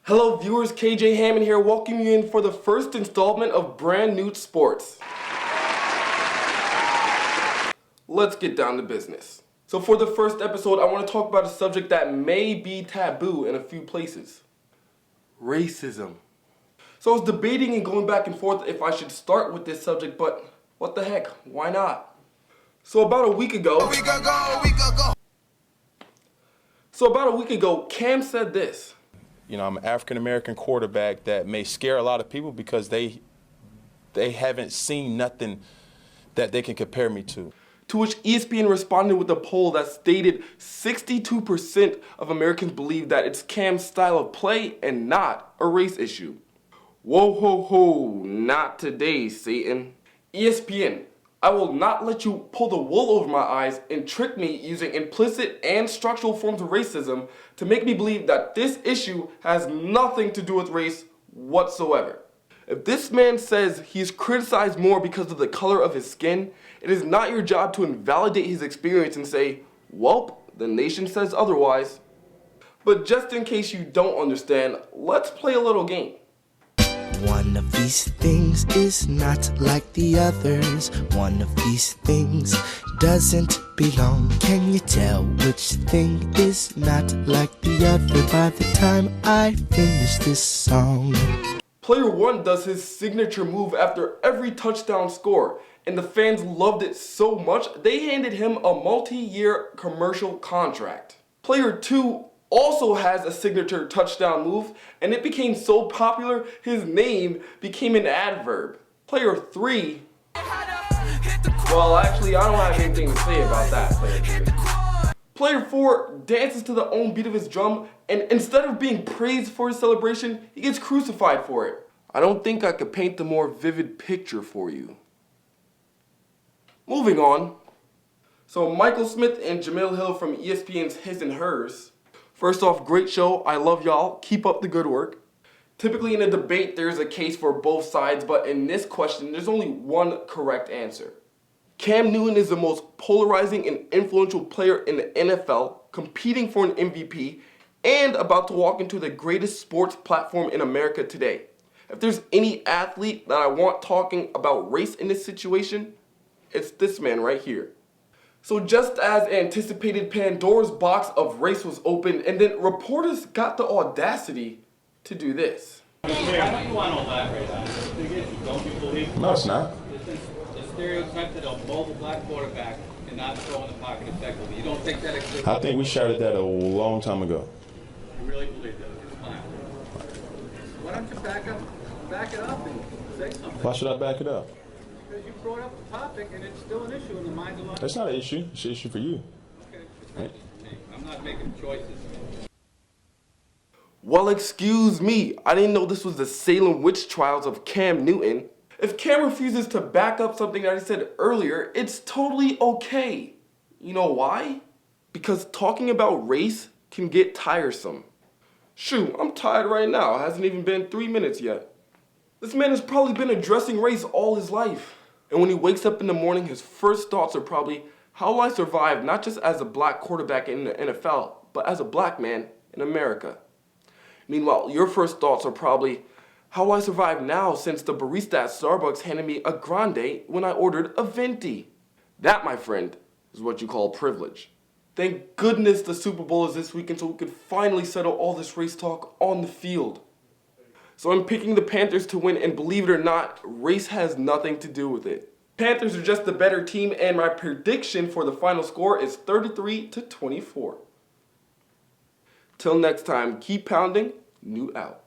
Hello viewers, KJ Hammond here, welcoming you in for the first installment of Brand Nute Sports. Let's get down to business. So for the first episode, I want to talk about a subject that may be taboo in a few places. Racism. So I was debating and going back and forth if I should start with this subject, but what the heck, why not? So about a week ago, Cam said this. You know, I'm an African-American quarterback that may scare a lot of people because they haven't seen nothing that they can compare me to. To which ESPN responded with a poll that stated 62% of Americans believe that it's Cam's style of play and not a race issue. Whoa ho ho, not today, Satan. ESPN, I will not let you pull the wool over my eyes and trick me using implicit and structural forms of racism to make me believe that this issue has nothing to do with race whatsoever. If this man says he's criticized more because of the color of his skin, it is not your job to invalidate his experience and say, "Welp, the nation says otherwise." But just in case you don't understand, let's play a little game. One of these things is not like the others. One of these things doesn't belong. Can you tell which thing is not like the other by the time I finish this song? Player 1 does his signature move after every touchdown score, and the fans loved it so much they handed him a multi-year commercial contract. Player 2 also has a signature touchdown move, and it became so popular his name became an adverb. Player 3, well actually I don't have anything to say about that, Player 3. Player 4 dances to the own beat of his drum, and instead of being praised for his celebration, he gets crucified for it. I don't think I could paint a more vivid picture for you. Moving on. So Michael Smith and Jamil Hill from ESPN's His and Hers. First off, great show. I love y'all. Keep up the good work. Typically in a debate, there's a case for both sides, but in this question, there's only one correct answer. Cam Newton is the most polarizing and influential player in the NFL, competing for an MVP, and about to walk into the greatest sports platform in America today. If there's any athlete that I want talking about race in this situation, it's this man right here. So just as anticipated, Pandora's box of race was opened, and then reporters got the audacity to do this. Why don't you want all that right now? Don't you believe? No, it's not. The stereotype that a mobile black quarterback cannot throw in the pocket effectively. You don't think that exists? I think we shouted that a long time ago. You really believe that? It's fine. Why don't you back it up and say something? Why should I back it up? Because you brought up the topic and it's still an issue in the minds of a lot of That's not an issue. It's an issue for you. Okay, it's not just for me. I'm not making choices. Well, excuse me, I didn't know this was the Salem witch trials of Cam Newton. If Cam refuses to back up something that I said earlier, it's totally okay. You know why? Because talking about race can get tiresome. Shoot, I'm tired right now. It hasn't even been 3 minutes yet. This man has probably been addressing race all his life. And when he wakes up in the morning, his first thoughts are probably, how will I survive not just as a black quarterback in the NFL, but as a black man in America? Meanwhile, your first thoughts are probably, how will I survive now since the barista at Starbucks handed me a grande when I ordered a venti? That, my friend, is what you call privilege. Thank goodness the Super Bowl is this weekend so we could finally settle all this race talk on the field. So I'm picking the Panthers to win, and believe it or not, race has nothing to do with it. Panthers are just the better team, and my prediction for the final score is 33-24. Till next time, keep pounding, Nute out.